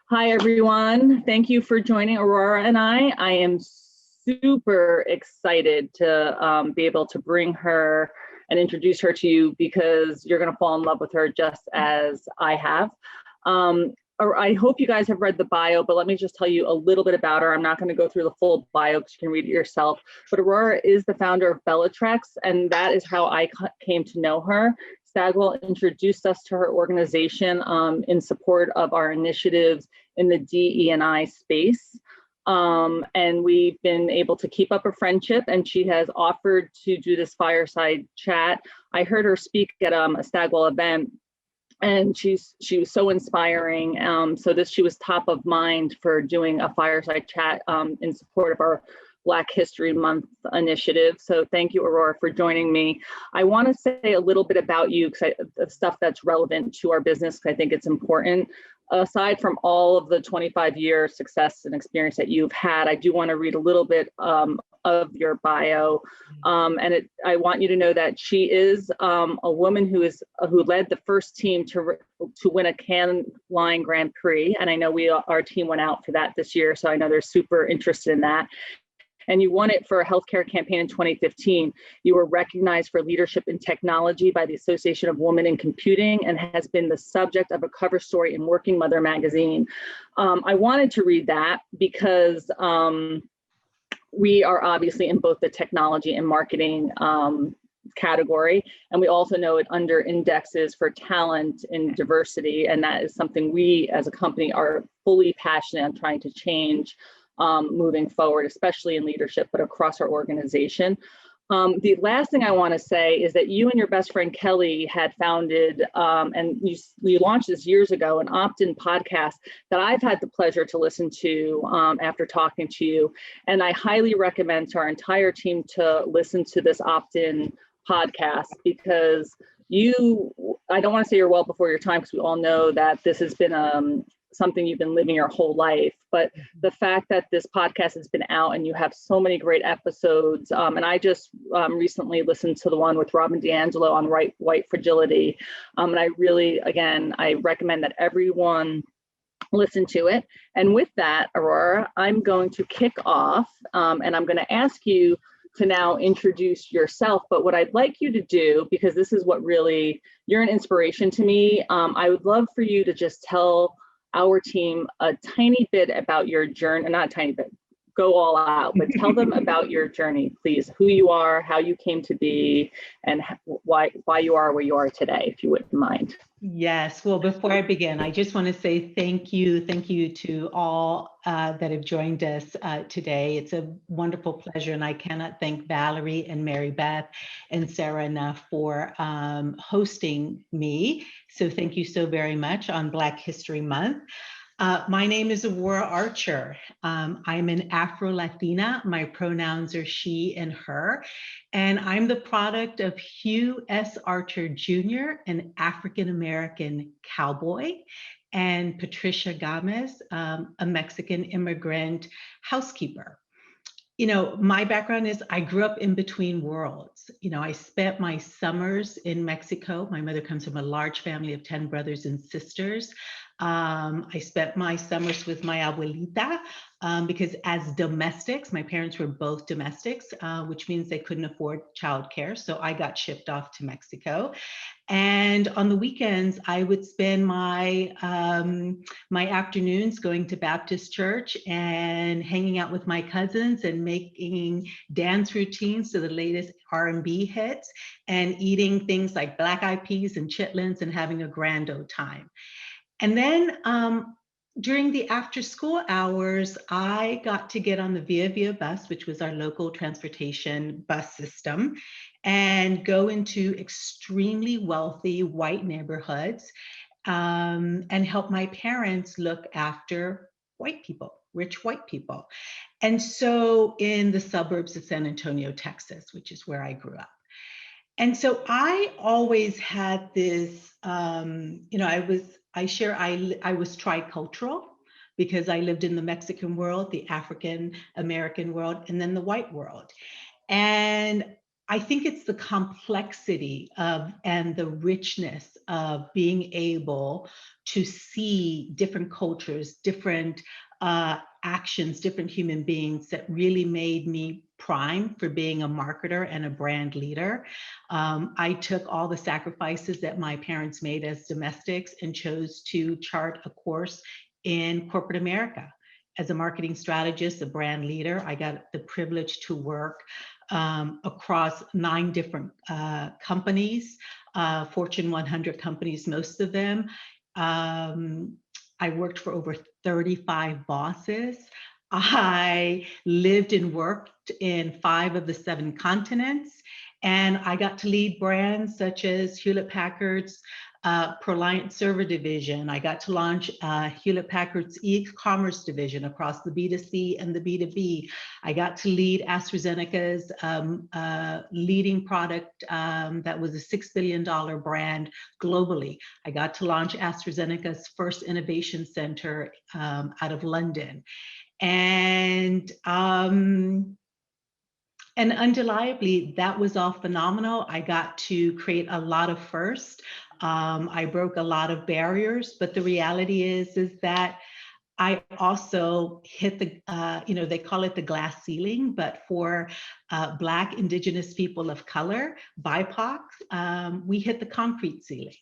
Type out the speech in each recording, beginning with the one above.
Hi, everyone. Thank you for joining Aurora and I. I am super excited to be able to bring her and introduce her to you because you're going to fall in love with her just as I have. I hope you guys have read the bio, but let me just tell you a little bit about her. I'm not going to go through the full bio because you can read it yourself. But Aurora is the founder of Bellatrix, and that is how I came to know her. Stagwell introduced us to her organization in support of our initiatives in the DE&I space. And we've been able to keep up a friendship, and she has offered to do this fireside chat. I heard her speak at a Stagwell event, and she was so inspiring. She was top of mind for doing a fireside chat in support of our Black History Month initiative. So thank you, Aurora, for joining me. I want to say a little bit about you, because the stuff that's relevant to our business, because I think it's important. Aside from all of the 25-year success and experience that you've had, I do want to read a little bit of your bio. I want you to know that she is a woman who led the first team to win a Cannes Line Grand Prix. And I know our team went out for that this year, so I know they're super interested in that. And you won it for a healthcare campaign in 2015. You were recognized for leadership in technology by the Association of Women in Computing and has been the subject of a cover story in Working Mother magazine. I wanted to read that because we are obviously in both the technology and marketing category, and we also know it under indexes for talent and diversity, and that is something we as a company are fully passionate on trying to change moving forward, especially in leadership, but across our organization. The last thing I want to say is that you and your best friend Kelly had founded, and you launched this years ago, an opt-in podcast that I've had the pleasure to listen to after talking to you. And I highly recommend to our entire team to listen to this opt-in podcast, because I don't want to say you're well before your time, because we all know that this has been something you've been living your whole life, but the fact that this podcast has been out and you have so many great episodes, and I just recently listened to the one with Robin DiAngelo on white fragility, and I really, again, I recommend that everyone listen to it. And with that, Aurora, I'm going to kick off, and I'm going to ask you to now introduce yourself. But what I'd like you to do, because this is what really, you're an inspiration to me, I would love for you to just tell our team a tiny bit about your journey, not a tiny bit, go all out, but tell them about your journey, please, who you are, how you came to be, and why you are where you are today, if you wouldn't mind. Yes. Well, before I begin, I just want to say thank you to all that have joined us today. It's a wonderful pleasure, and I cannot thank Valerie and Mary Beth and Sarah enough for hosting me. So thank you so very much on Black History Month. My name is Aurora Archer. I'm an Afro-Latina. My pronouns are she and her. And I'm the product of Hugh S. Archer Jr., an African-American cowboy, and Patricia Gomez, a Mexican immigrant housekeeper. You know, my background is I grew up in between worlds. You know, I spent my summers in Mexico. My mother comes from a large family of 10 brothers and sisters. I spent my summers with my abuelita because as domestics, my parents were both domestics, which means they couldn't afford childcare. So I got shipped off to Mexico. And on the weekends, I would spend my my afternoons going to Baptist church and hanging out with my cousins and making dance routines to the latest R&B hits and eating things like black eyed peas and chitlins and having a grand old time. And then during the after school hours, I got to get on the Via Via bus, which was our local transportation bus system, and go into extremely wealthy white neighborhoods and help my parents look after white people, rich white people. And so in the suburbs of San Antonio, Texas, which is where I grew up. And so I always had this, you know, I was tricultural because I lived in the Mexican world, the African American world, and then the white world. And I think it's the complexity of and the richness of being able to see different cultures, different actions, different human beings that really made me prime for being a marketer and a brand leader. I took all the sacrifices that my parents made as domestics and chose to chart a course in corporate America. As a marketing strategist, a brand leader, I got the privilege to work across 9 different companies, Fortune 100 companies, most of them. I worked for over 35 bosses. I lived and worked in 5 of the 7 continents. And I got to lead brands such as Hewlett Packard's Proliant server division. I got to launch Hewlett Packard's e-commerce division across the B2C and the B2B. I got to lead AstraZeneca's leading product that was a $6 billion brand globally. I got to launch AstraZeneca's first innovation center out of London. And undeniably, that was all phenomenal. I got to create a lot of firsts. I broke a lot of barriers, but the reality is that I also hit the, they call it the glass ceiling, but for Black, Indigenous people of color, BIPOC, we hit the concrete ceiling.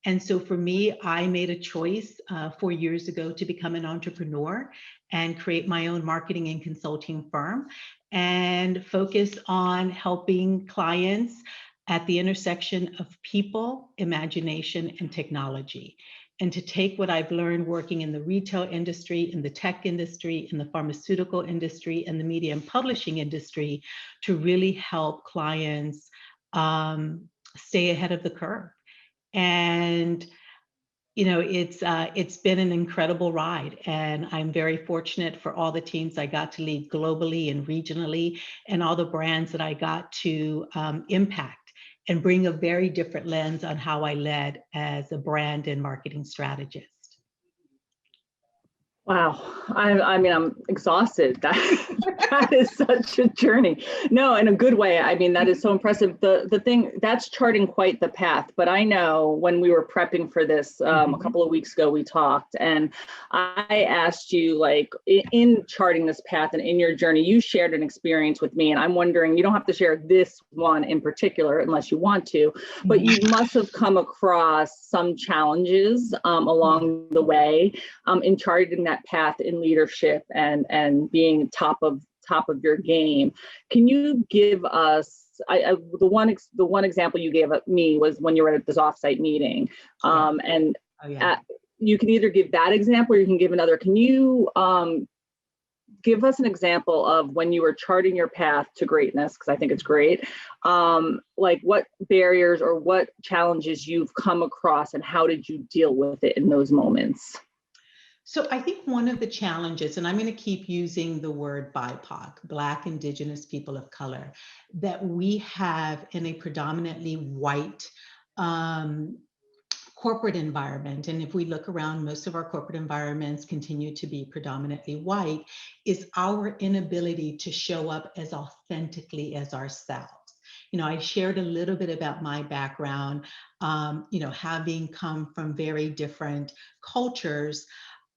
And so for me, I made a choice 4 years ago to become an entrepreneur and create my own marketing and consulting firm and focus on helping clients at the intersection of people, imagination, and technology. And to take what I've learned working in the retail industry, in the tech industry, in the pharmaceutical industry, and the media and publishing industry to really help clients stay ahead of the curve. And it's been an incredible ride, and I'm very fortunate for all the teams I got to lead globally and regionally, and all the brands that I got to impact and bring a very different lens on how I led as a brand and marketing strategist. Wow. I mean, I'm exhausted. That is such a journey. No, in a good way. I mean, that is so impressive. The thing that's charting quite the path. But I know when we were prepping for this a couple of weeks ago, we talked, and I asked you, like, in charting this path and in your journey, you shared an experience with me, and I'm wondering, you don't have to share this one in particular unless you want to, but you must have come across some challenges along the way in charting that path in leadership and being top of your game. Can you give us the one example you gave me was when you were at this offsite meeting, you can either give that example or you can give another. Can you give us an example of when you were charting your path to greatness, because I think it's great, like what barriers or what challenges you've come across and how did you deal with it in those moments? So I think one of the challenges, and I'm going to keep using the word BIPOC, Black, Indigenous people of color, that we have in a predominantly white corporate environment, and if we look around, most of our corporate environments continue to be predominantly white, is our inability to show up as authentically as ourselves. I shared a little bit about my background, having come from very different cultures.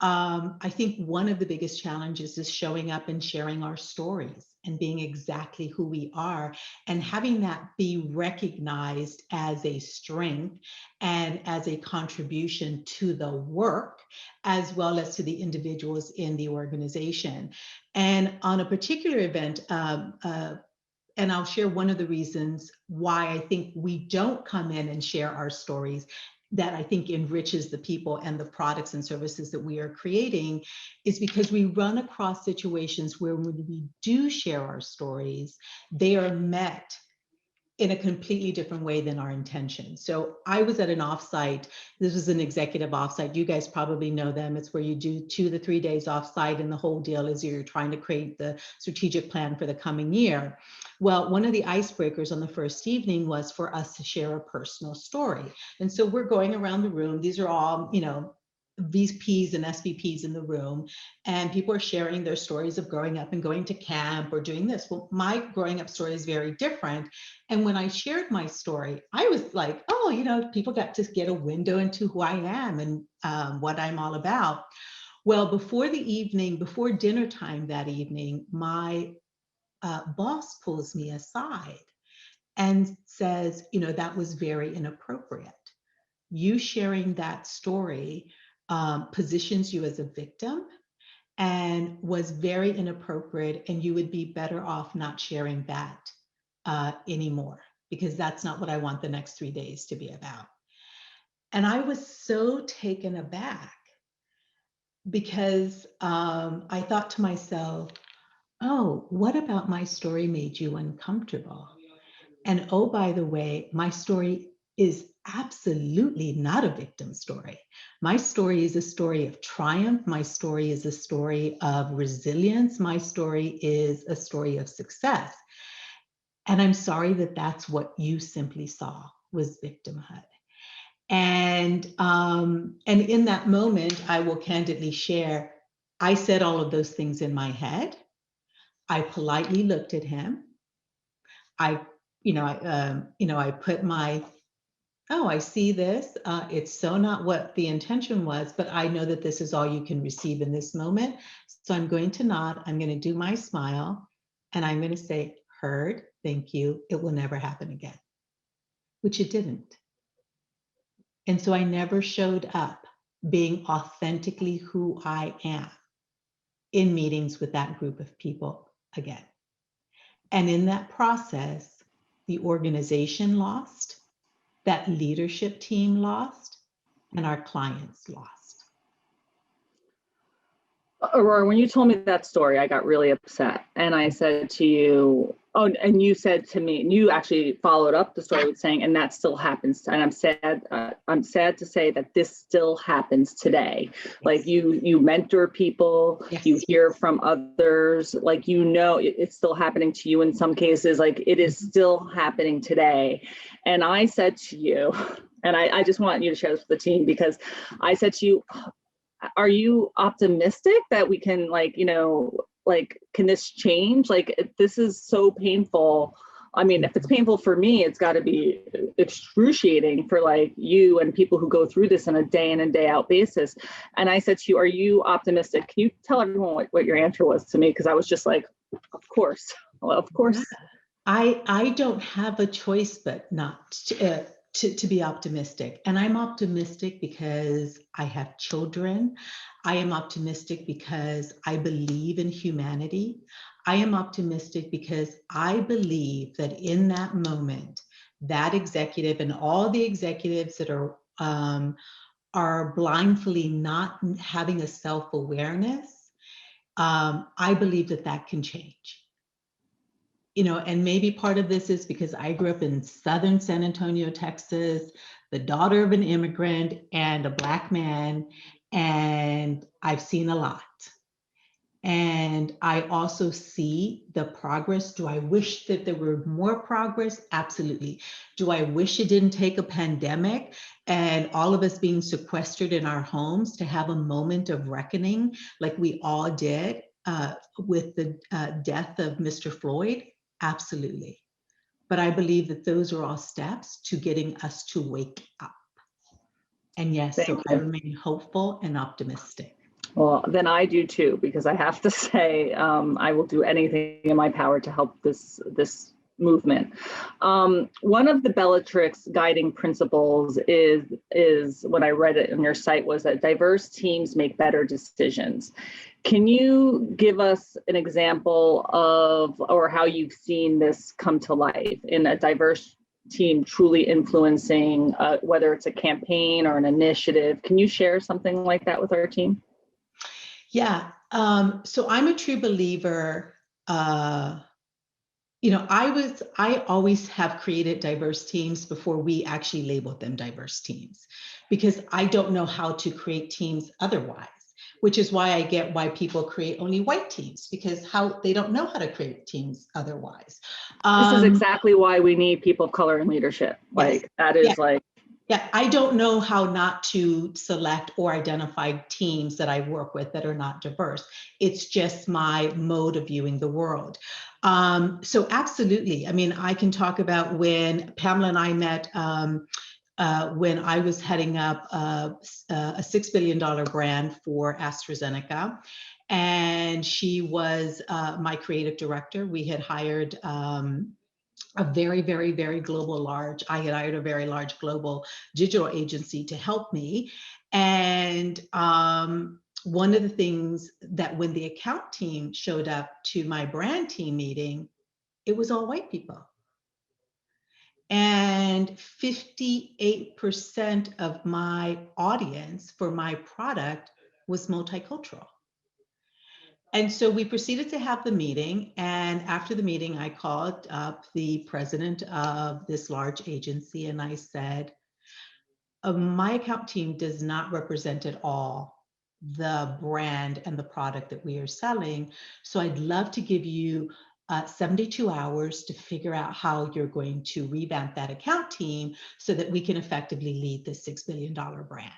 I think one of the biggest challenges is showing up and sharing our stories and being exactly who we are and having that be recognized as a strength and as a contribution to the work as well as to the individuals in the organization. And on a particular event, and I'll share one of the reasons why I think we don't come in and share our stories that I think enriches the people and the products and services that we are creating is because we run across situations where when we do share our stories, they are met in a completely different way than our intention. So I was at an offsite. This was an executive offsite. You guys probably know them. It's where you do 2 to 3 days offsite, and the whole deal is you're trying to create the strategic plan for the coming year. Well, one of the icebreakers on the first evening was for us to share a personal story. And so we're going around the room. These are all, VPs and SVPs in the room, and people are sharing their stories of growing up and going to camp or doing this. Well, my growing up story is very different. And when I shared my story, I was like, oh, you know, people got to get a window into who I am and what I'm all about. Well, before dinner time that evening, my boss pulls me aside and says, you know, that was very inappropriate. You sharing that story positions you as a victim and was very inappropriate, and you would be better off not sharing that anymore, because that's not what I want the next 3 days to be about. And I was so taken aback because I thought to myself, oh, what about my story made you uncomfortable? And oh, by the way, my story is absolutely not a victim story. My story is a story of triumph. My story is a story of resilience. My story is a story of success. And I'm sorry that that's what you simply saw was victimhood. And in that moment, I will candidly share, I said all of those things in my head. I politely looked at him. I put my, oh, I see this. It's so not what the intention was, but I know that this is all you can receive in this moment. So I'm going to nod. I'm going to do my smile, and I'm going to say, heard, thank you. It will never happen again, which it didn't. And so I never showed up being authentically who I am in meetings with that group of people again. And in that process, the organization lost, that leadership team lost, and our clients lost. Aurora, when you told me that story, I got really upset. And I said to you, oh, and you said to me, and you actually followed up the story with saying, and that still happens. And I'm sad to say that this still happens today. Yes. Like you mentor people, yes. You hear from others, like, you know, it's still happening to you in some cases, like it is still happening today. And I said to you, and I just want you to share this with the team, because I said to you, are you optimistic that we can, like, you know, like, can this change? Like, this is so painful. I mean, if it's painful for me, it's got to be excruciating for, like, you and people who go through this on a day in and day out basis. And I said to you, are you optimistic? Can you tell everyone what your answer was to me? Because I was just like, of course. Well, of course. I don't have a choice but not to be optimistic. And I'm optimistic because I have children. I am optimistic because I believe in humanity. I am optimistic because I believe that in that moment, that executive and all the executives that are blindly not having a self-awareness, I believe that can change. You know, and maybe part of this is because I grew up in southern San Antonio, Texas, the daughter of an immigrant and a Black man, and I've seen a lot. And I also see the progress. Do I wish that there were more progress? Absolutely. Do I wish it didn't take a pandemic and all of us being sequestered in our homes to have a moment of reckoning like we all did with the death of Mr. Floyd? Absolutely. But I believe that those are all steps to getting us to wake up. And yes, so I remain hopeful and optimistic. Well, then I do too, because I have to say, I will do anything in my power to help this movement. One of the Bellatrix guiding principles is what I read it on your site, was that diverse teams make better decisions. Can you give us an example of, or how you've seen this come to life in a diverse team truly influencing, whether it's a campaign or an initiative? Can you share something like that with our team? Yeah, so I'm a true believer. You know, I always have created diverse teams before we actually labeled them diverse teams, because I don't know how to create teams otherwise, which is why I get why people create only white teams, because they don't know how to create teams otherwise. This is exactly why we need people of color in leadership. Like, yes. That is, yes. Like, Yeah, I don't know how not to select or identify teams that I work with that are not diverse. It's just my mode of viewing the world. So absolutely. I mean, I can talk about when Pamela and I met when I was heading up a $6 billion brand for AstraZeneca. And she was my creative director. We had hired a very, very, very global I had hired a very large global digital agency to help me. And one of the things that when the account team showed up to my brand team meeting, it was all white people. And 58% of my audience for my product was multicultural. And so we proceeded to have the meeting. And after the meeting, I called up the president of this large agency and I said, my account team does not represent at all the brand and the product that we are selling. So I'd love to give you 72 hours to figure out how you're going to revamp that account team so that we can effectively lead this $6 billion brand.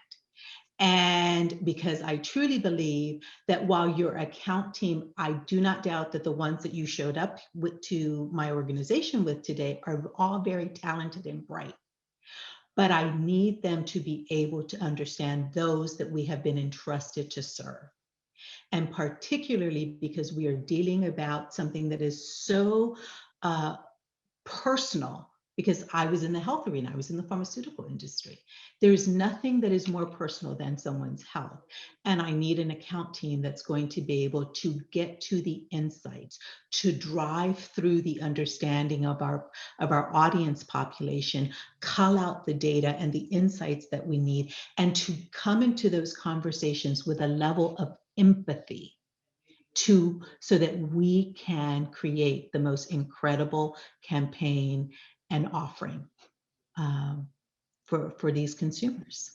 And because I truly believe that while your account team, I do not doubt that the ones that you showed up with to my organization with today are all very talented and bright. But I need them to be able to understand those that we have been entrusted to serve. And particularly because we are dealing about something that is so personal, because I was in the health arena, I was in the pharmaceutical industry. There's nothing that is more personal than someone's health. And I need an account team that's going to be able to get to the insights, to drive through the understanding of our audience population, cull out the data and the insights that we need, and to come into those conversations with a level of empathy so that we can create the most incredible campaign and offering for these consumers.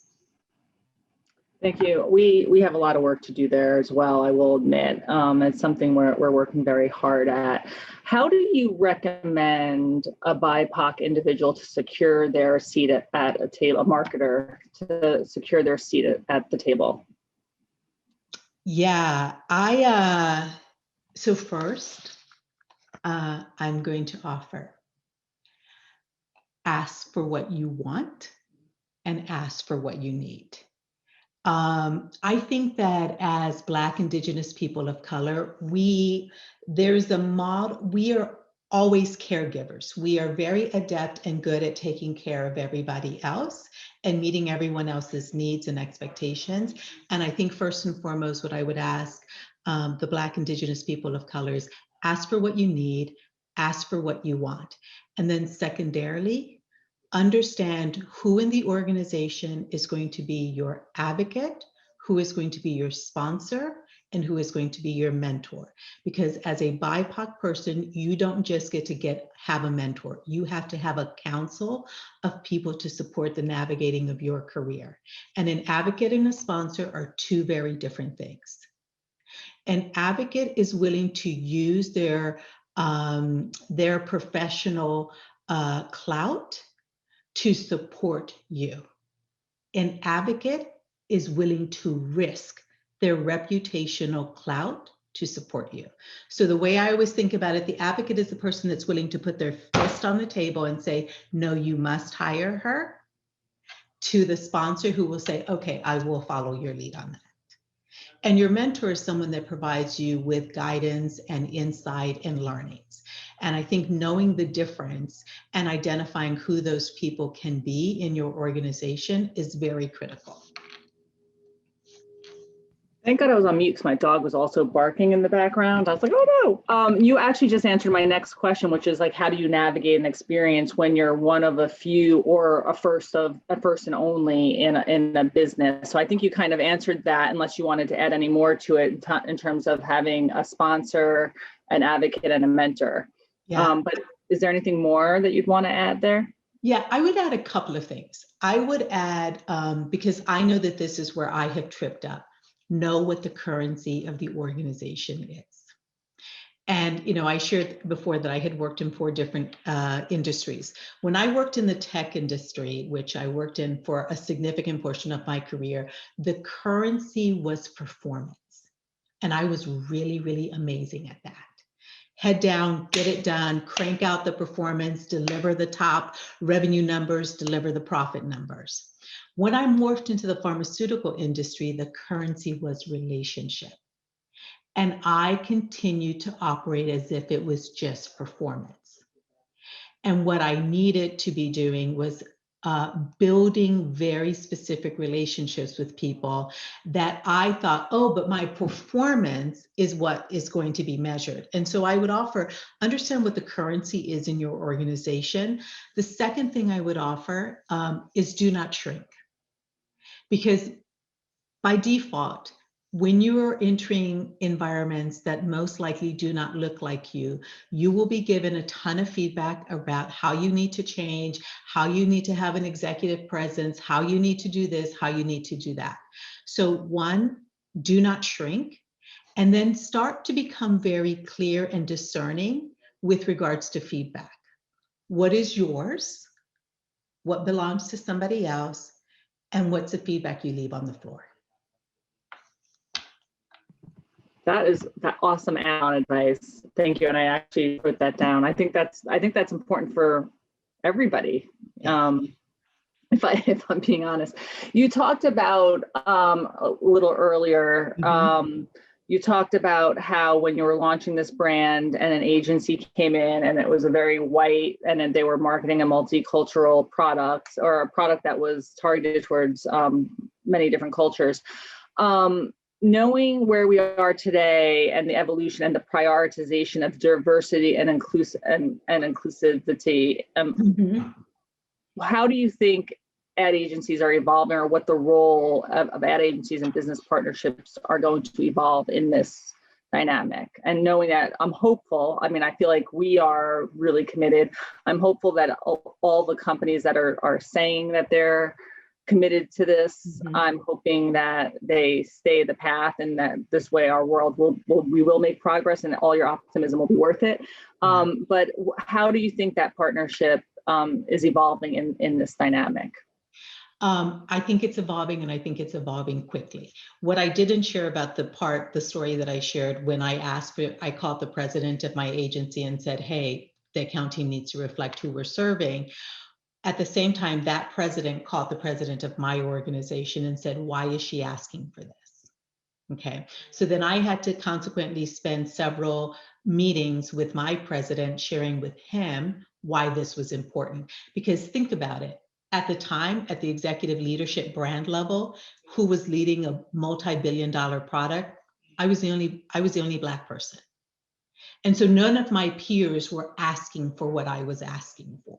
Thank you. We have a lot of work to do there as well, I will admit. It's something we're working very hard at. How do you recommend a BIPOC individual to secure their seat at a table, a marketer to secure their seat at the table? Yeah, so first, I'm going to offer, ask for what you want and ask for what you need. I think that as Black, Indigenous people of color, there's a model, we are always caregivers. We are very adept and good at taking care of everybody else and meeting everyone else's needs and expectations. And I think first and foremost, what I would ask the Black, Indigenous people of color is ask for what you need, ask for what you want. And then secondarily, understand who in the organization is going to be your advocate, who is going to be your sponsor, and who is going to be your mentor. Because as a BIPOC person, you don't just get to have a mentor. You have to have a council of people to support the navigating of your career. And an advocate and a sponsor are two very different things. An advocate is willing to use their professional clout to support you. An advocate is willing to risk their reputational clout to support you. So the way I always think about it, the advocate is the person that's willing to put their fist on the table and say, no, you must hire her, to the sponsor who will say, okay, I will follow your lead on that. And your mentor is someone that provides you with guidance and insight and learnings. And I think knowing the difference and identifying who those people can be in your organization is very critical. Thank God I was on mute because my dog was also barking in the background. I was like, oh no. You actually just answered my next question, which is like, how do you navigate an experience when you're one of a few or a first and only in a business? So I think you kind of answered that, unless you wanted to add any more to it in terms of having a sponsor, an advocate, and a mentor. Yeah. But is there anything more that you'd want to add there? Yeah, I would add a couple of things. I would add, because I know that this is where I have tripped up, know what the currency of the organization is. And, I shared before that I had worked in 4 different industries. When I worked in the tech industry, which I worked in for a significant portion of my career, the currency was performance. And I was really, really amazing at that. Head down, get it done, crank out the performance, deliver the top revenue numbers, deliver the profit numbers. When I morphed into the pharmaceutical industry, the currency was relationship. And I continued to operate as if it was just performance. And what I needed to be doing was building very specific relationships with people that I thought, oh, but my performance is what is going to be measured. And so I would offer, understand what the currency is in your organization. The second thing I would offer is do not shrink. Because by default, when you are entering environments that most likely do not look like you, you will be given a ton of feedback about how you need to change, how you need to have an executive presence, how you need to do this, how you need to do that. So 1, do not shrink, and then start to become very clear and discerning with regards to feedback. What is yours? What belongs to somebody else? And what's the feedback you leave on the floor? That is that awesome add-on advice. Thank you. And I actually put that down. I think that's important for everybody. If I'm being honest, you talked about a little earlier. You talked about how when you were launching this brand and an agency came in and it was a very white, and then they were marketing a multicultural product, or a product that was targeted towards many different cultures. Knowing where we are today and the evolution and the prioritization of diversity and inclusivity, how do you think ad agencies are evolving, or what the role of ad agencies and business partnerships are going to evolve in this dynamic? And knowing that, I'm hopeful. I mean, I feel like we are really committed. I'm hopeful that all the companies that are saying that they're committed to this, I'm hoping that they stay the path, and that this way our world we will make progress, and all your optimism will be worth it. But how do you think that partnership is evolving in this dynamic? I think it's evolving, and I think it's evolving quickly. What I didn't share about the story that I shared when I called the president of my agency and said, hey, the accounting needs to reflect who we're serving. At the same time, that president called the president of my organization and said, why is she asking for this? Okay, so then I had to consequently spend several meetings with my president, sharing with him why this was important. Because think about it, at the time, at the executive leadership brand level, who was leading a multi-billion-dollar product, I was the only Black person. And so none of my peers were asking for what I was asking for.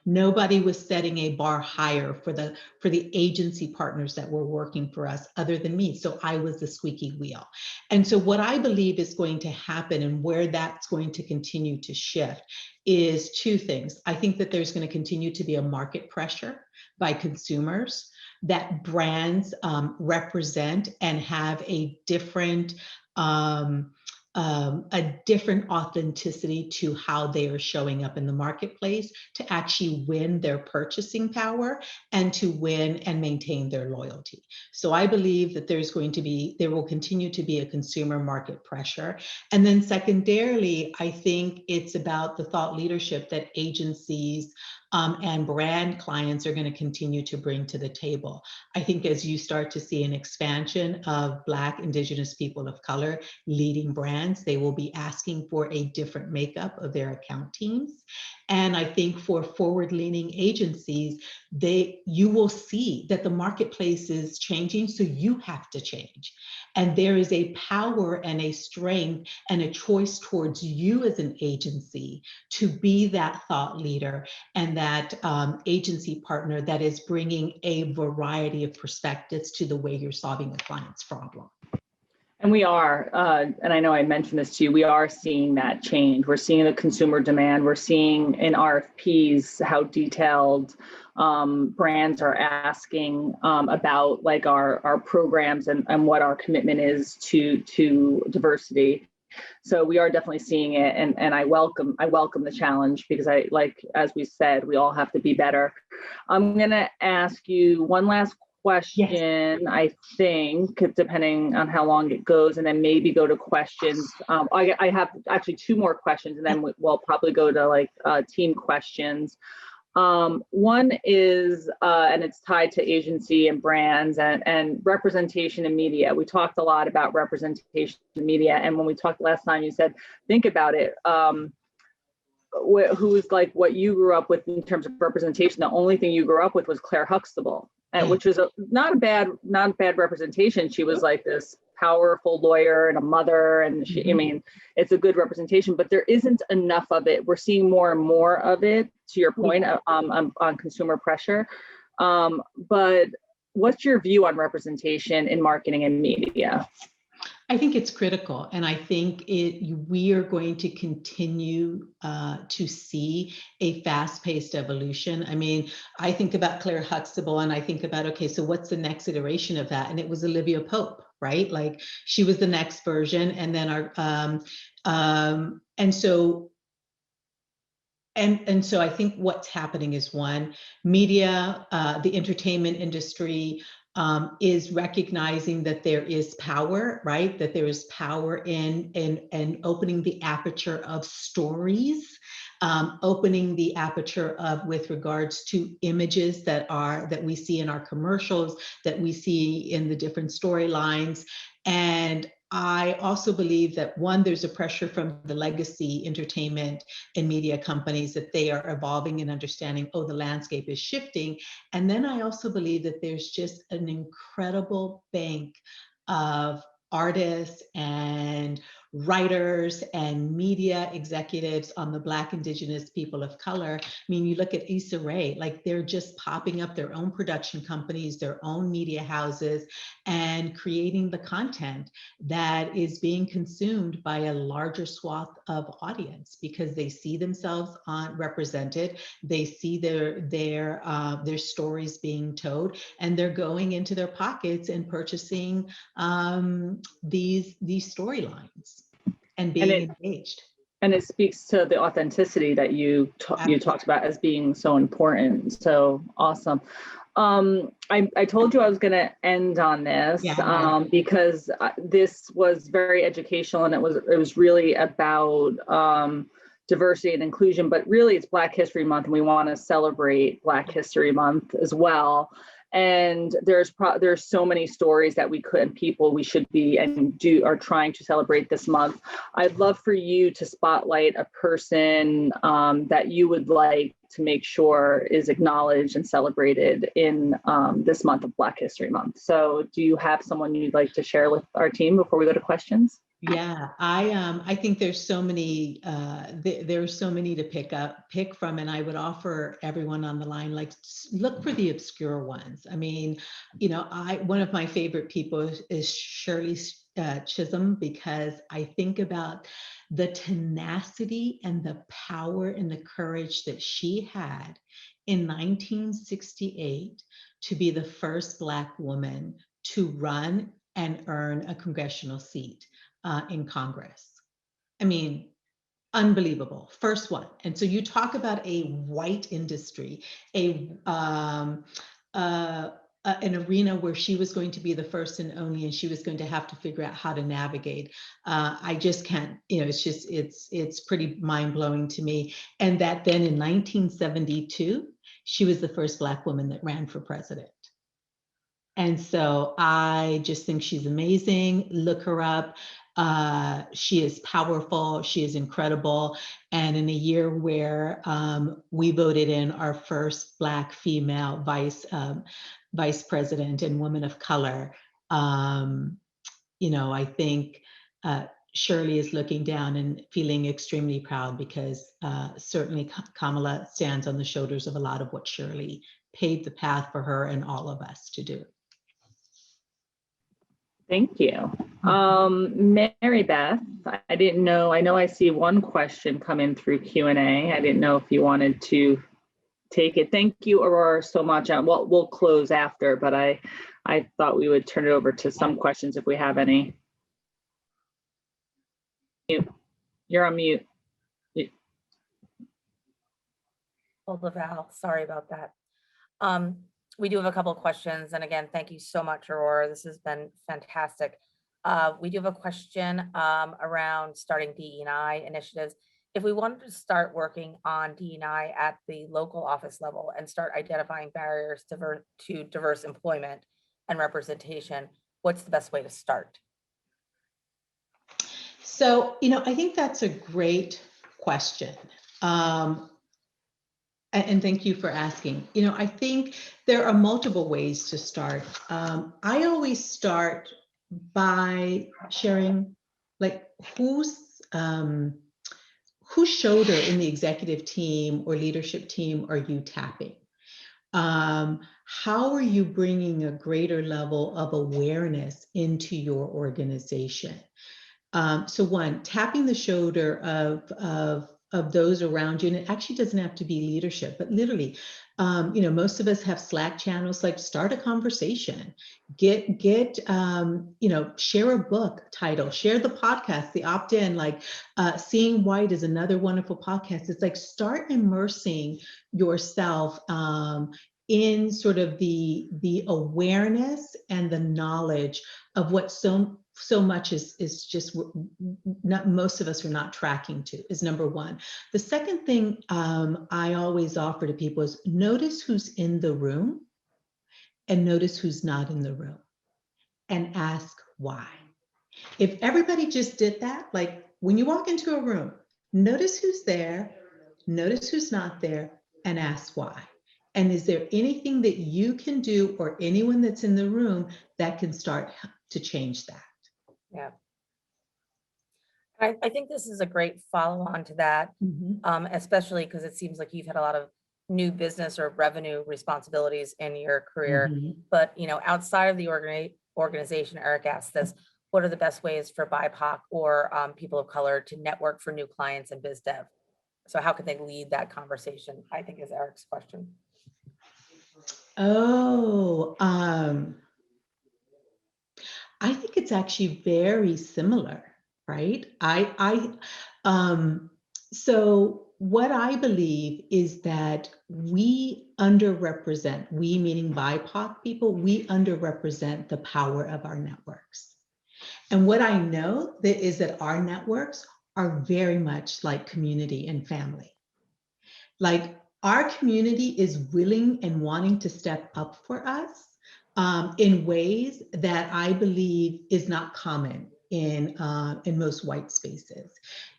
Nobody was setting a bar higher for the agency partners that were working for us other than me. So I was the squeaky wheel. And so what I believe is going to happen, and where that's going to continue to shift, is 2 things. I think that there's going to continue to be a market pressure by consumers that brands represent and have a different authenticity to how they are showing up in the marketplace to actually win their purchasing power and to win and maintain their loyalty. So I believe that there will continue to be a consumer market pressure. And then secondarily, I think it's about the thought leadership that agencies and brand clients are going to continue to bring to the table. I think as you start to see an expansion of Black, Indigenous people of color leading brands, they will be asking for a different makeup of their account teams. And I think for forward-leaning agencies, you will see that the marketplace is changing, so you have to change. And there is a power and a strength and a choice towards you as an agency to be that thought leader and that agency partner that is bringing a variety of perspectives to the way you're solving a client's problem. And we are, and I know I mentioned this to you, we are seeing that change. We're seeing the consumer demand. We're seeing in RFPs how detailed brands are asking about like our programs and what our commitment is to diversity. So we are definitely seeing it, and I welcome the challenge, because as we said, we all have to be better. I'm gonna ask you one last question, yes. I think, depending on how long it goes, and then maybe go to questions. I have actually 2 more questions, and then we'll probably go to team questions. One is, and it's tied to agency and brands and representation in media. We talked a lot about representation in media. And when we talked last time, you said, think about it. Who's what you grew up with in terms of representation? The only thing you grew up with was Claire Huxtable, which was not a bad representation. She was like this powerful lawyer and a mother, and she, I mean, it's a good representation, but there isn't enough of it. We're seeing more and more of it, to your point, on consumer pressure. But what's your view on representation in marketing and media? I think it's critical, and I think we are going to continue to see a fast-paced evolution. I mean, I think about Claire Huxtable, and I think about, okay, so what's the next iteration of that? And it was Olivia Pope, right? Like, she was the next version, and then and so I think what's happening is, one, media, the entertainment industry, is recognizing that there is power, right? That there is power in opening the aperture of stories, opening the aperture of, with regards to images that we see in our commercials, that we see in the different storylines. And I also believe that, one, there's a pressure from the legacy entertainment and media companies that they are evolving and understanding, oh, the landscape is shifting. And then I also believe that there's just an incredible bank of artists and writers and media executives on the Black, Indigenous, people of color. I mean, you look at Issa Rae, like, they're just popping up their own production companies, their own media houses, and creating the content that is being consumed by a larger swath of audience, because they see themselves represented, they see their stories being told, and they're going into their pockets and purchasing these storylines and being engaged. And it speaks to the authenticity that you talked about as being so important. So awesome. I told you I was going to end on this, because this was very educational, and it was really about diversity and inclusion, but really it's Black History Month, and we want to celebrate Black History Month as well. And there's so many stories that we should be and are trying to celebrate this month. I'd love for you to spotlight a person that you would like to make sure is acknowledged and celebrated in this month of Black History Month. So do you have someone you'd like to share with our team before we go to questions? Yeah, I think there's so many there's so many to pick from, and I would offer everyone on the line, like, look for the obscure ones. I mean, you know, one of my favorite people is Shirley Chisholm, because I think about the tenacity and the power and the courage that she had in 1968 to be the first Black woman to run and earn a congressional seat in Congress. I mean, unbelievable, first one. And so you talk about a white industry, an arena where she was going to be the first and only, and she was going to have to figure out how to navigate. I just can't, you know, it's pretty mind-blowing to me. And that then in 1972, she was the first Black woman that ran for president. And so I just think she's amazing. Look her up. She is powerful. She is incredible. And in a year where we voted in our first Black female vice president and woman of color, you know, I think Shirley is looking down and feeling extremely proud, because certainly Kamala stands on the shoulders of a lot of what Shirley paved the path for her and all of us to do. Thank you. Mary Beth, I didn't know, I know I see one question come in through Q&A. I didn't know if you wanted to take it. Thank you, Aurora, so much. Well, we'll close after, but I thought we would turn it over to some questions if we have any. You're on mute. Hold the Val, sorry about that. We do have a couple of questions, and again, thank you so much, Aurora. This has been fantastic. We do have a question around starting DE&I initiatives. If we wanted to start working on DE&I at the local office level and start identifying barriers to diverse employment and representation, what's the best way to start? So, I think that's a great question. And thank you for asking. I think there are multiple ways to start. I always start by sharing, like, whose shoulder in the executive team or leadership team are you tapping? How are you bringing a greater level of awareness into your organization? So one, tapping the shoulder of those around you, and it actually doesn't have to be leadership, but literally, most of us have Slack channels. Like, start a conversation, share a book title, share the podcast, the opt-in, like Seeing White is another wonderful podcast. It's like, start immersing yourself in sort of the awareness and the knowledge of what so much is just not, most of us are not tracking to, is number one. The second thing I always offer to people is notice who's in the room and notice who's not in the room and ask why. If everybody just did that, like when you walk into a room, notice who's there, notice who's not there, and ask why. And is there anything that you can do, or anyone that's in the room, that can start to change that? Yeah. I think this is a great follow-on to that, especially because it seems like you've had a lot of new business or revenue responsibilities in your career. But outside of the organization, Eric asked this: what are the best ways for BIPOC or people of color to network for new clients in biz dev? So how can they lead that conversation, I think, is Eric's question. Oh, I think it's actually very similar, right? So what I believe is that we underrepresent, we meaning BIPOC people, we underrepresent the power of our networks. And what I know is that our networks are very much like community and family. Like, our community is willing and wanting to step up for us in ways that I believe is not common in most white spaces.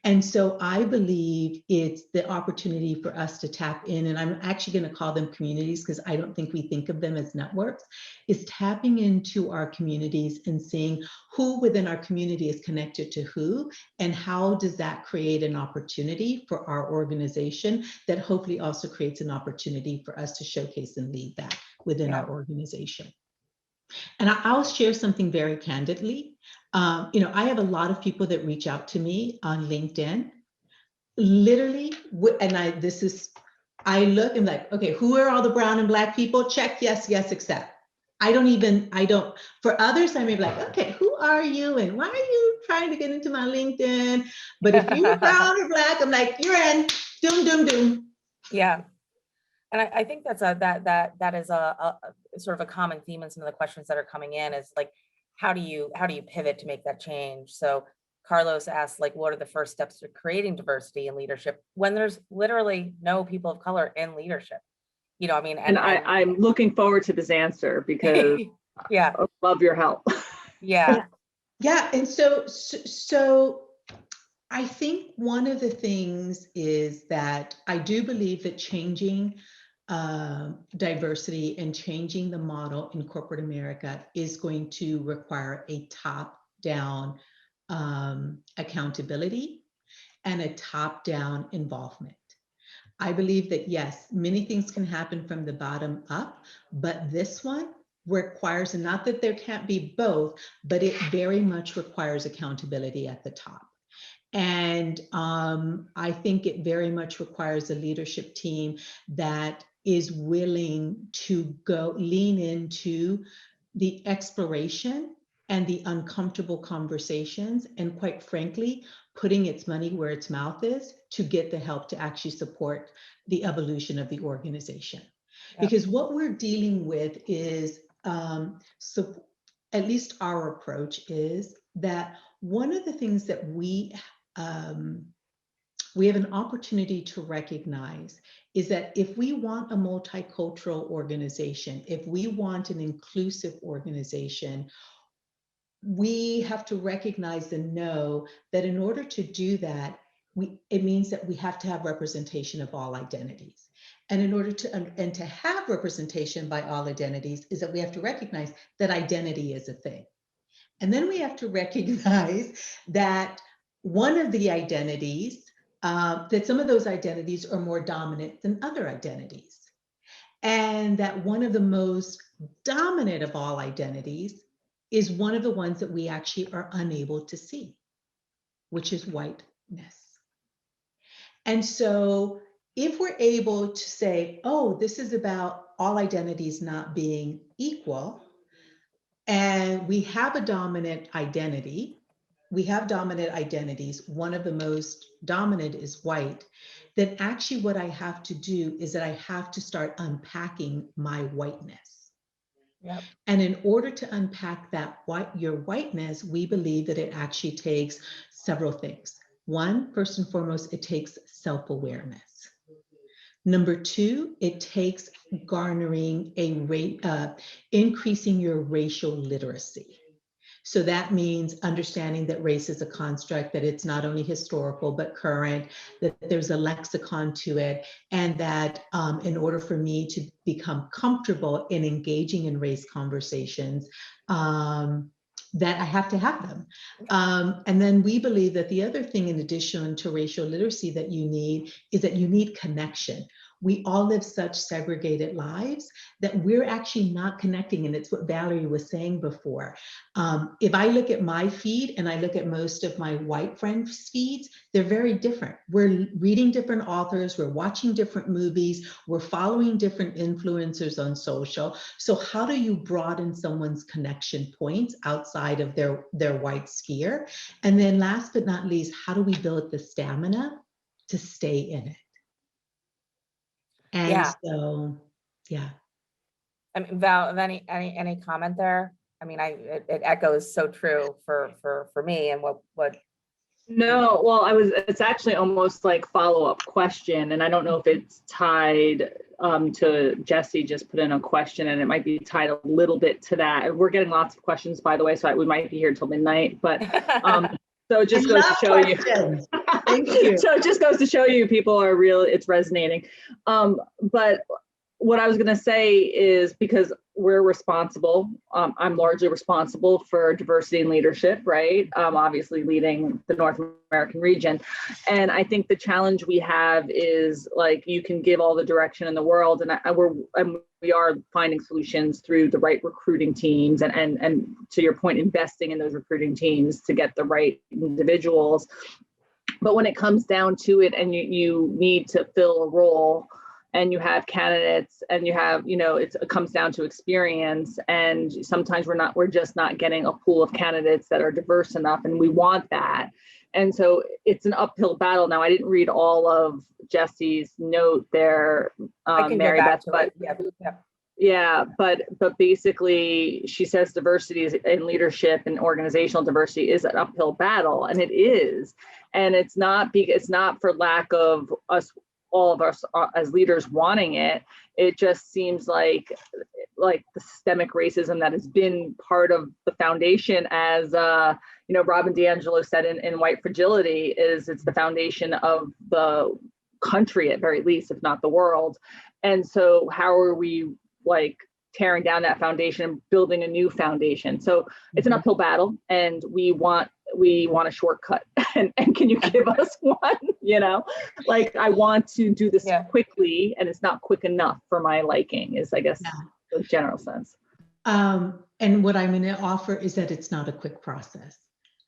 And so I believe it's the opportunity for us to tap in, and I'm actually going to call them communities because I don't think we think of them as networks, is tapping into our communities and seeing who within our community is connected to who, and how does that create an opportunity for our organization that hopefully also creates an opportunity for us to showcase and lead that within our organization. And I'll share something very candidly. I have a lot of people that reach out to me on LinkedIn, literally, and I look and like, okay, who are all the brown and black people? Check, yes, accept. I don't, for others, I may be like, okay, who are you? And why are you trying to get into my LinkedIn? But if you're brown or black, I'm like, you're in, doom. Yeah. And I think that's that is a sort of a common theme in some of the questions that are coming in, is like, how do you pivot to make that change? So Carlos asked, like, what are the first steps to creating diversity in leadership when there's literally no people of color in leadership? I mean, and I'm looking forward to this answer because yeah, I love your help. Yeah. And so I think one of the things is that I do believe that changing diversity and changing the model in corporate America is going to require a top-down accountability and a top-down involvement. I believe that, yes, many things can happen from the bottom up, but this one requires, and not that there can't be both, but it very much requires accountability at the top. And I think it very much requires a leadership team that is willing to lean into the exploration and the uncomfortable conversations, and quite frankly, putting its money where its mouth is to get the help to actually support the evolution of the organization. Yep. Because what we're dealing with is, so at least our approach is that one of the things that we have an opportunity to recognize is that if we want a multicultural organization, if we want an inclusive organization, we have to recognize and know that in order to do that, it means that we have to have representation of all identities. And in order to have representation by all identities is that we have to recognize that identity is a thing. And then we have to recognize that one of the identities, that some of those identities are more dominant than other identities. And that one of the most dominant of all identities is one of the ones that we actually are unable to see, which is whiteness. And so if we're able to say, oh, this is about all identities not being equal, and we have a dominant identity, we have dominant identities, one of the most dominant is white, then actually what I have to do is that I have to start unpacking my whiteness. Yep. And in order to unpack that your whiteness, we believe that it actually takes several things. One, first and foremost, it takes self-awareness. Number two, it takes garnering increasing your racial literacy. So that means understanding that race is a construct, that it's not only historical, but current, that there's a lexicon to it, and that in order for me to become comfortable in engaging in race conversations, that I have to have them. And then we believe that the other thing in addition to racial literacy that you need is that you need connection. We all live such segregated lives that we're actually not connecting. And it's what Valerie was saying before. If I look at my feed and I look at most of my white friends' feeds, they're very different. We're reading different authors, we're watching different movies, we're following different influencers on social. So how do you broaden someone's connection points outside of their white sphere? And then last but not least, how do we build the stamina to stay in it? And Yeah. so, yeah. I mean, Val, any comment there? I mean, it echoes so true for me and what. No, well, it's actually almost like follow-up question, and I don't know if it's tied to Jesse just put in a question, and it might be tied a little bit to that. We're getting lots of questions, by the way, so we might be here till midnight, but so it just goes to show you. Thank you. So it just goes to show you people are real, it's resonating. But what I was going to say is, because we're responsible, I'm largely responsible for diversity and leadership, right? Obviously leading the North American region. And I think the challenge we have is, like, you can give all the direction in the world, and we are finding solutions through the right recruiting teams and to your point, investing in those recruiting teams to get the right individuals. But when it comes down to it and you need to fill a role, and you have candidates and you have, it comes down to experience. And sometimes we're just not getting a pool of candidates that are diverse enough, and we want that. And so it's an uphill battle. Now, I didn't read all of Jesse's note there, Mary Beth, but yeah, but basically she says diversity in leadership and organizational diversity is an uphill battle, and it is. And it's not for lack of us, all of us as leaders wanting it. It just seems like the systemic racism that has been part of the foundation, as Robin DiAngelo said in White Fragility, it's the foundation of the country at very least, if not the world. And so how are we tearing down that foundation and building a new foundation? So it's an uphill battle, and we want a shortcut. And can you give us one? I want to do this quickly, and it's not quick enough for my liking, is I guess the general sense. And what I'm going to offer is that it's not a quick process,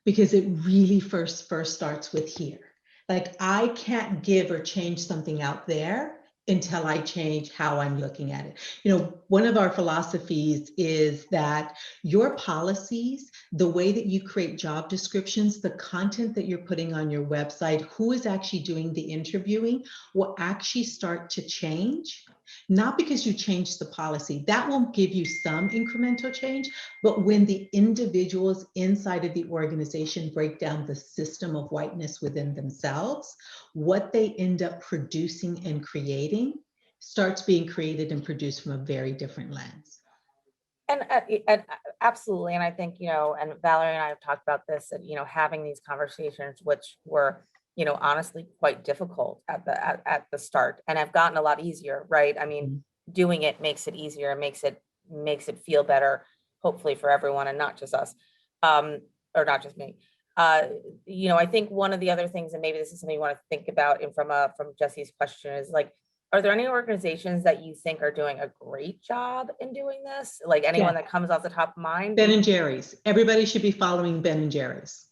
because it really first starts with here. I can't give or change something out there until I change how I'm looking at it. You know, one of our philosophies is that your policies, the way that you create job descriptions, the content that you're putting on your website, who is actually doing the interviewing, will actually start to change. Not because you changed the policy, that will give you some incremental change, but when the individuals inside of the organization break down the system of whiteness within themselves, what they end up producing and creating starts being created and produced from a very different lens. And absolutely. And I think, and Valerie and I have talked about this, and, having these conversations, which were, honestly quite difficult at the start, and have gotten a lot easier, right? I mean, doing it makes it easier, makes it feel better, hopefully for everyone and not just us, or not just me. I think one of the other things, and maybe this is something you want to think about, and from Jesse's question, is like, are there any organizations that you think are doing a great job in doing this? Like anyone that comes off the top of mind? Ben and Jerry's. Everybody should be following Ben and Jerry's.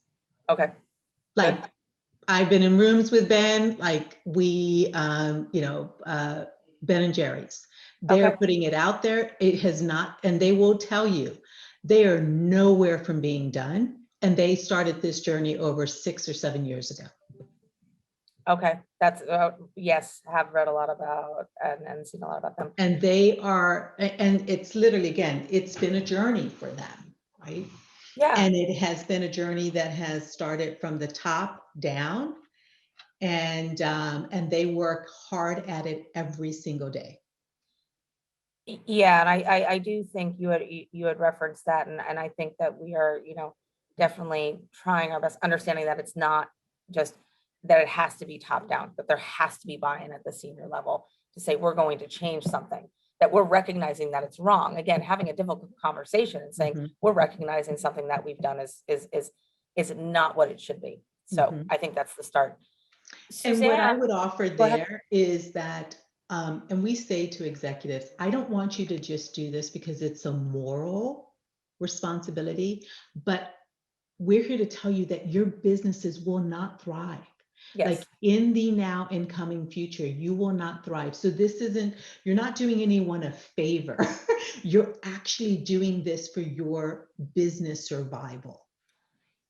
Okay. Like, good. I've been in rooms with Ben, like we, Ben and Jerry's. They're putting it out there. It has not, and they will tell you, they are nowhere from being done. And they started this journey over 6 or 7 years ago. Okay, that's, yes, have read a lot about and seen a lot about them. And they are, and it's literally, again, it's been a journey for them, right? Yeah. And it has been a journey that has started from the top down, and they work hard at it every single day. Yeah, and I do think you had referenced that, and I think that we are, definitely trying our best, understanding that it's not just that it has to be top down, but there has to be buy-in at the senior level to say we're going to change something, that we're recognizing that it's wrong. Again, having a difficult conversation and saying we're recognizing something that we've done is not what it should be. So I think that's the start. Suzanne, and what I would offer there is that, and we say to executives, I don't want you to just do this because it's a moral responsibility, but we're here to tell you that your businesses will not thrive. Yes. Like in the now and coming future, you will not thrive. So this isn't, you're not doing anyone a favor. You're actually doing this for your business survival.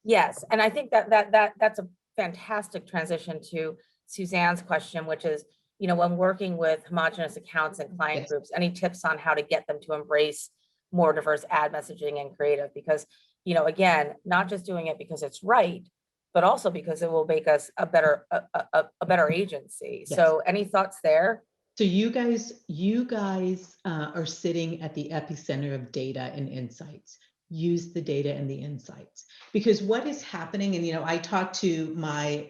Yes. And I think that's a fantastic transition to Suzanne's question, which is, when working with homogeneous accounts and client groups, any tips on how to get them to embrace more diverse ad messaging and creative? Because, again, not just doing it because it's right, but also because it will make us a better agency. Yes. So any thoughts there? So you guys are sitting at the epicenter of data and insights. Use the data and the insights, because what is happening, and I talk to my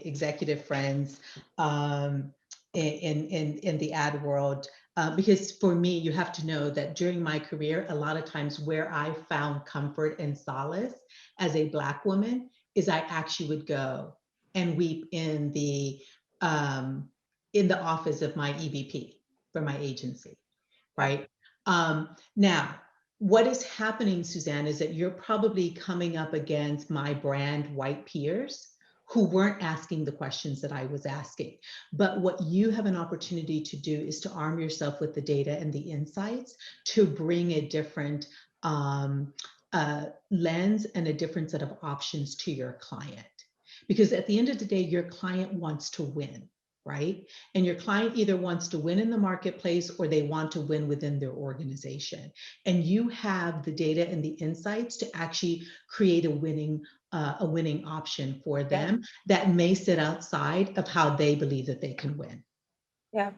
executive friends in the ad world, because for me, you have to know that during my career, a lot of times where I found comfort and solace as a Black woman is I actually would go and weep in the office of my EVP for my agency, right? Now, what is happening, Suzanne, is that you're probably coming up against my brand white peers who weren't asking the questions that I was asking. But what you have an opportunity to do is to arm yourself with the data and the insights to bring a different lens and a different set of options to your client. Because at the end of the day, your client wants to win, right? And your client either wants to win in the marketplace or they want to win within their organization. And you have the data and the insights to actually create a winning option for them that may sit outside of how they believe that they can win. Yeah.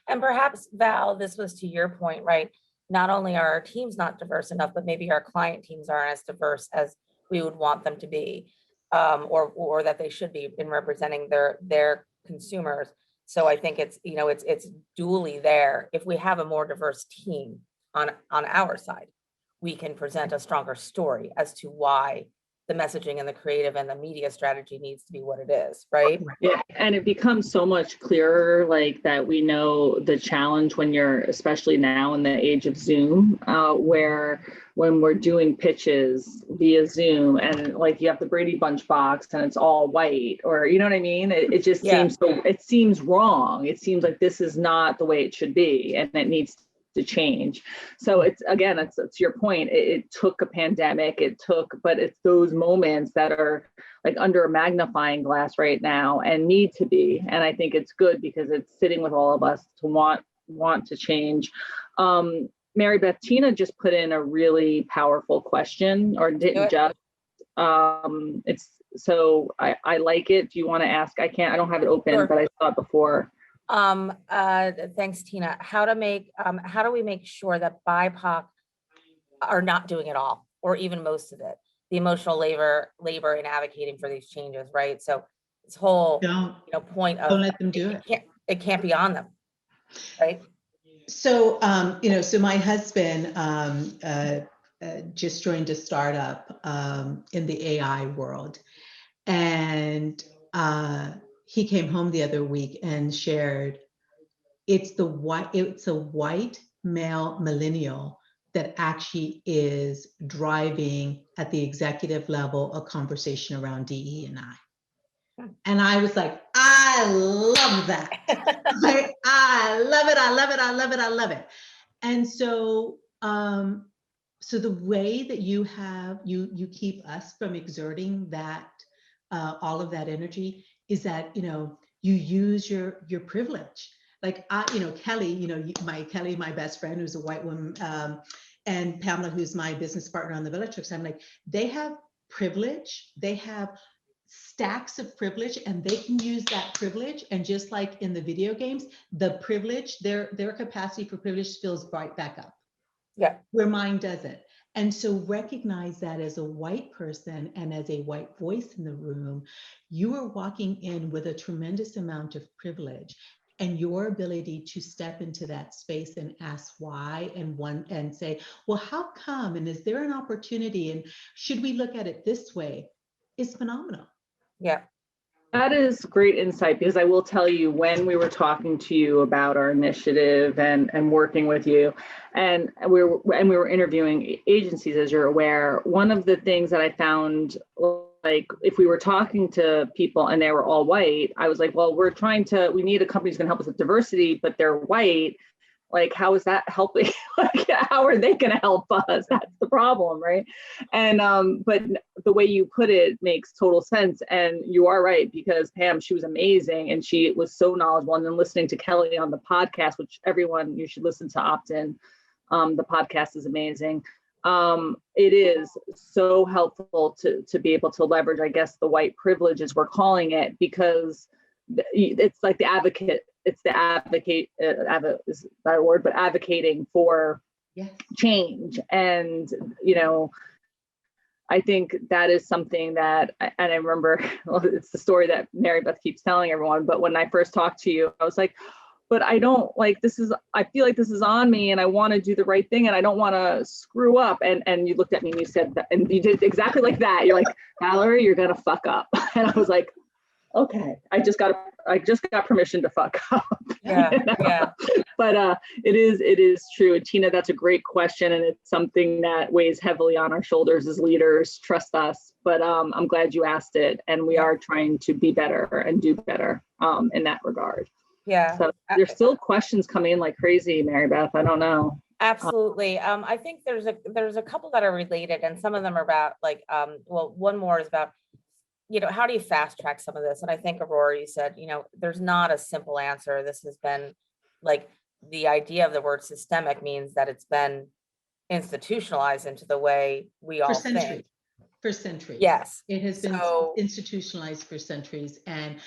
And perhaps, Val, this was to your point, right? Not only are our teams not diverse enough, but maybe our client teams aren't as diverse as we would want them to be, or that they should be in representing their consumers. So I think it's duly there. If we have a more diverse team on our side, we can present a stronger story as to why the messaging and the creative and the media strategy needs to be what it is, right? Yeah, and it becomes so much clearer, like that we know the challenge when you're, especially now in the age of Zoom, where when we're doing pitches via Zoom and like you have the Brady Bunch box and it's all white, or you know what I mean? It just seems so, it seems wrong. It seems like this is not the way it should be, and it needs to change. So it's, again, it's to your point, it took a pandemic, but it's those moments that are like under a magnifying glass right now and need to be. And I think it's good because it's sitting with all of us to want to change. Mary Beth, Tina just put in a really powerful question, or didn't just. It's, so I like it. Do you want to ask? I don't have it open, Sure. but I saw it before. Thanks, Tina. How do we make sure that BIPOC are not doing it all, or even most of it? The emotional labor in advocating for these changes, right? So this whole point of Don't let them do it. It can't be on them, right? So so my husband just joined a startup in the AI world, and he came home the other week and shared it's a white male millennial that actually is driving at the executive level a conversation around DE&I. And I was like, I love that. I love it. I love it. I love it. I love it. And so, so the way that you keep us from exerting that, all of that energy is that, you use your privilege. Like Kelly, my best friend, who's a white woman, and Pamela, who's my business partner on the Village Tricks. I'm like, they have privilege. They have stacks of privilege, and they can use that privilege. And just like in the video games, the privilege, their capacity for privilege fills right back up. Yeah. Where mine doesn't. And so recognize that as a white person and as a white voice in the room, you are walking in with a tremendous amount of privilege, and your ability to step into that space and ask why and say, well, how come? And is there an opportunity? And should we look at it this way? Is phenomenal. Yeah. That is great insight, because I will tell you, when we were talking to you about our initiative and working with you, and we were interviewing agencies, as you're aware, one of the things that I found, like if we were talking to people and they were all white, I was like, well, we need a company who's going to help us with diversity, but they're white. Like, how is that helping? Like, how are they going to help us? That's the problem, right? And but the way you put it makes total sense. And you are right, because Pam, she was amazing, and she was so knowledgeable. And then listening to Kelly on the podcast, which everyone, you should listen to Opt-in. The podcast is amazing. It is so helpful to be able to leverage, I guess, the white privilege, as we're calling it, because it's like the advocate. It's the advocate, is that a word, but advocating for change. And, I think that is something that, and I remember, well, it's the story that Mary Beth keeps telling everyone, but when I first talked to you, I was like, but I don't like, I feel like this is on me, and I want to do the right thing, and I don't want to screw up. And you looked at me and you said that, and you did exactly like that. You're like, Valerie, you're going to fuck up. And I was like, okay, I just got permission to fuck up. Yeah. Yeah. But it is true. And Tina, that's a great question, and it's something that weighs heavily on our shoulders as leaders. Trust us. But I'm glad you asked it, and we are trying to be better and do better in that regard. Yeah. So there's still questions coming in like crazy, Mary Beth. I don't know. Absolutely. I think there's a couple that are related, and some of them are about like, well, one more is about, how do you fast track some of this? And I think, Aurora, you said, there's not a simple answer. This has been like, the idea of the word systemic means that it's been institutionalized into the way we all think. For centuries. Yes. It has been institutionalized for centuries, and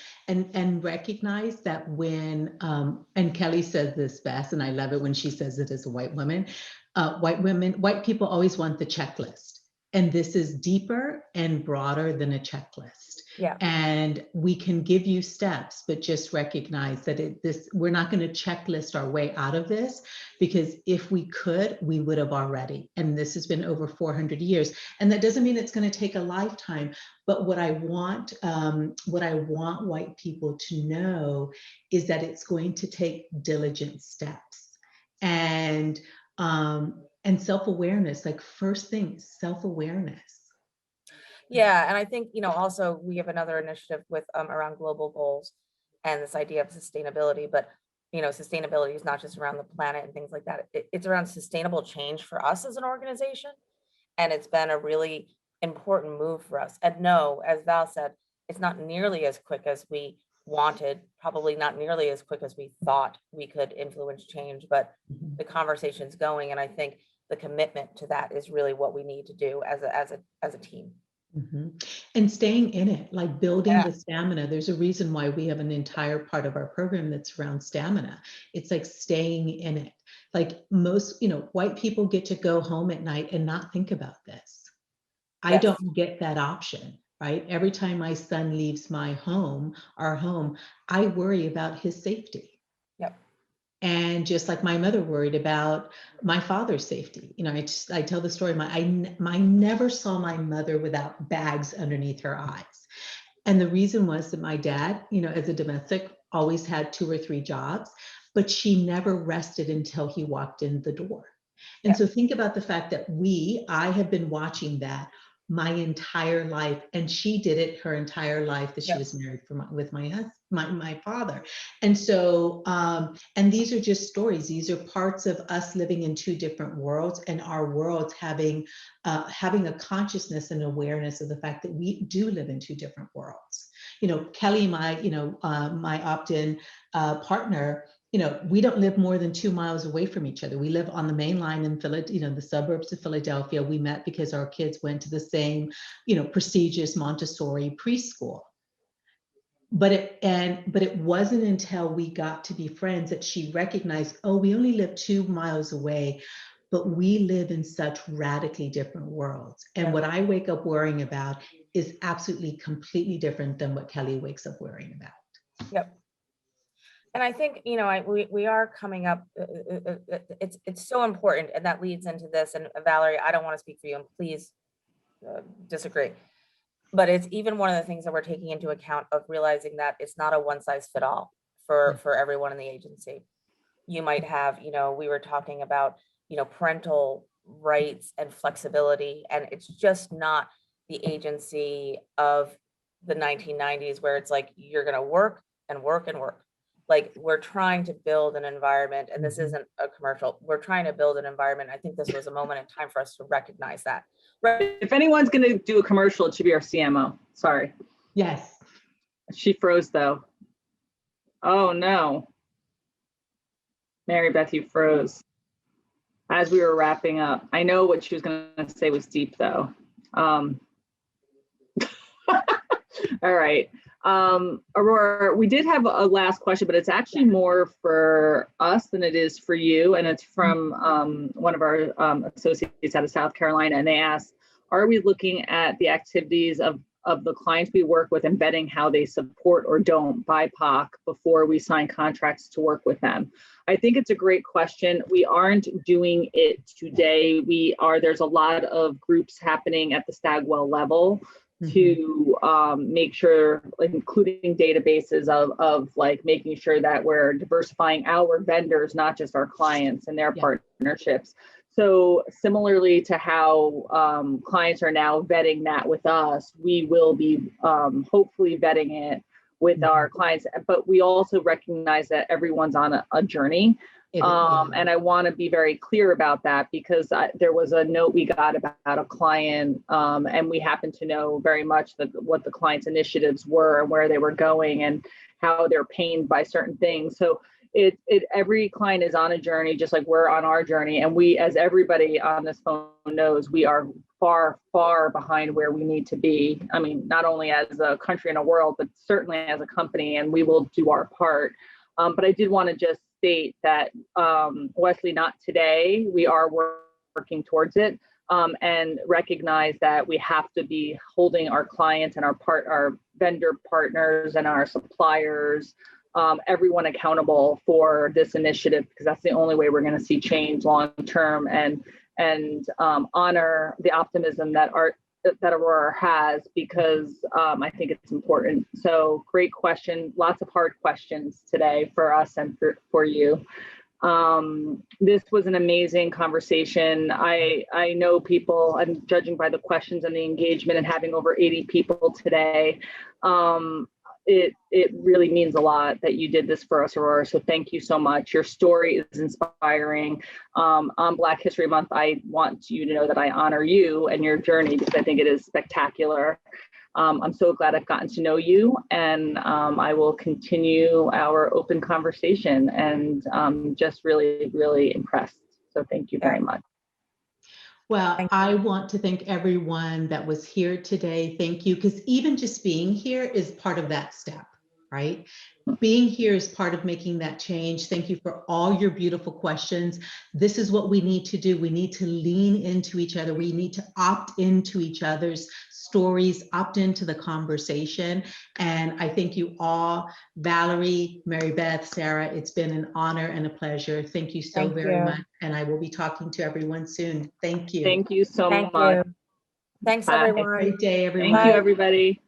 recognize that when, and Kelly says this best, and I love it when she says it as a white woman, white people always want the checklist. And this is deeper and broader than a checklist. Yeah. And we can give you steps, but just recognize that we're not going to checklist our way out of this, because if we could, we would have already. And this has been over 400 years. And that doesn't mean it's going to take a lifetime. But what I want white people to know is that it's going to take diligent steps and self-awareness. Like, first thing, self-awareness. Yeah, and I think, also we have another initiative with around global goals and this idea of sustainability, but sustainability is not just around the planet and things like that. It's around sustainable change for us as an organization. And it's been a really important move for us. And no, as Val said, it's not nearly as quick as we wanted, probably not nearly as quick as we thought we could influence change, but the conversation's going. And I think the commitment to that is really what we need to do as a team. Mm-hmm. And staying in it, like building Yeah. the stamina. There's a reason why we have an entire part of our program that's around stamina. It's like staying in it. Like, most, white people get to go home at night and not think about this. I Yes. don't get that option, right? Every time my son leaves our home, I worry about his safety. Yep. And just like my mother worried about my father's safety. I tell the story, I never saw my mother without bags underneath her eyes. And the reason was that my dad, as a domestic, always had 2 or 3 jobs, but she never rested until he walked in the door. And Yeah. so think about the fact that I have been watching that my entire life, and she did it her entire life that she was married with my father. And so, and these are just stories. These are parts of us living in 2 different worlds, and our worlds having a consciousness and awareness of the fact that we do live in 2 different worlds. Kelly, my opt-in partner, we don't live more than 2 miles away from each other. We live on the main line in the suburbs of Philadelphia. We met because our kids went to the same, prestigious Montessori preschool. But it wasn't until we got to be friends that she recognized, oh, we only live 2 miles away, but we live in such radically different worlds. And what I wake up worrying about is absolutely completely different than what Kelly wakes up worrying about. Yep. And I think, we are coming up, it's so important, and that leads into this. And Valerie, I don't want to speak for you, and please disagree. But it's even one of the things that we're taking into account of realizing that it's not a one size fit all for everyone in the agency. You might have, we were talking about, parental rights and flexibility, and it's just not the agency of the 1990s where it's like, you're going to work and work and work. Like, we're trying to build an environment, and this isn't a commercial. We're trying to build an environment. I think this was a moment in time for us to recognize that. Right. If anyone's going to do a commercial, it should be our CMO. Sorry. Yes. She froze though. Oh no. Mary Beth, you froze as we were wrapping up. I know what she was going to say was deep though. All right. Aurora, we did have a last question, but it's actually more for us than it is for you. And it's from one of our associates out of South Carolina. And they asked, are we looking at the activities of the clients we work with, embedding how they support or don't BIPOC before we sign contracts to work with them? I think it's a great question. We aren't doing it today. There's a lot of groups happening at the Stagwell level to make sure, including databases of like making sure that we're diversifying our vendors, not just our clients and their partnerships. So similarly to how clients are now vetting that with us, we will be hopefully vetting it with our clients. But we also recognize that everyone's on a journey. And I want to be very clear about that, because there was a note we got about a client, and we happen to know very much what the client's initiatives were and where they were going and how they're pained by certain things. So every client is on a journey, just like we're on our journey. And we, as everybody on this phone knows, we are far, far behind where we need to be. I mean, not only as a country and a world, but certainly as a company, and we will do our part. But I did want to just state that, Wesley, not today, we are working towards it, and recognize that we have to be holding our clients and our vendor partners and our suppliers, everyone accountable for this initiative, because that's the only way we're going to see change long term, and honor the optimism that Aurora has, because I think it's important. So great question. Lots of hard questions today for us and for you. This was an amazing conversation. I know people, I'm judging by the questions and the engagement, and having over 80 people today. It really means a lot that you did this for us, Aurora. So thank you so much. Your story is inspiring. On Black History Month, I want you to know that I honor you and your journey, because I think it is spectacular. I'm so glad I've gotten to know you, and I will continue our open conversation, and just really, really impressed. So thank you very much. Well, I want to thank everyone that was here today. Thank you, because even just being here is part of that step, right? Being here is part of making that change. Thank you for all your beautiful questions. This is what we need to do. We need to lean into each other. We need to opt into each other's stories, opt into the conversation. And I thank you all, Valerie, Mary Beth, Sarah. It's been an honor and a pleasure. Thank you so very much. And I will be talking to everyone soon. Thank you. Thank you so much. Thanks, Bye. everyone. Have a great day, everyone. Thank you, everybody.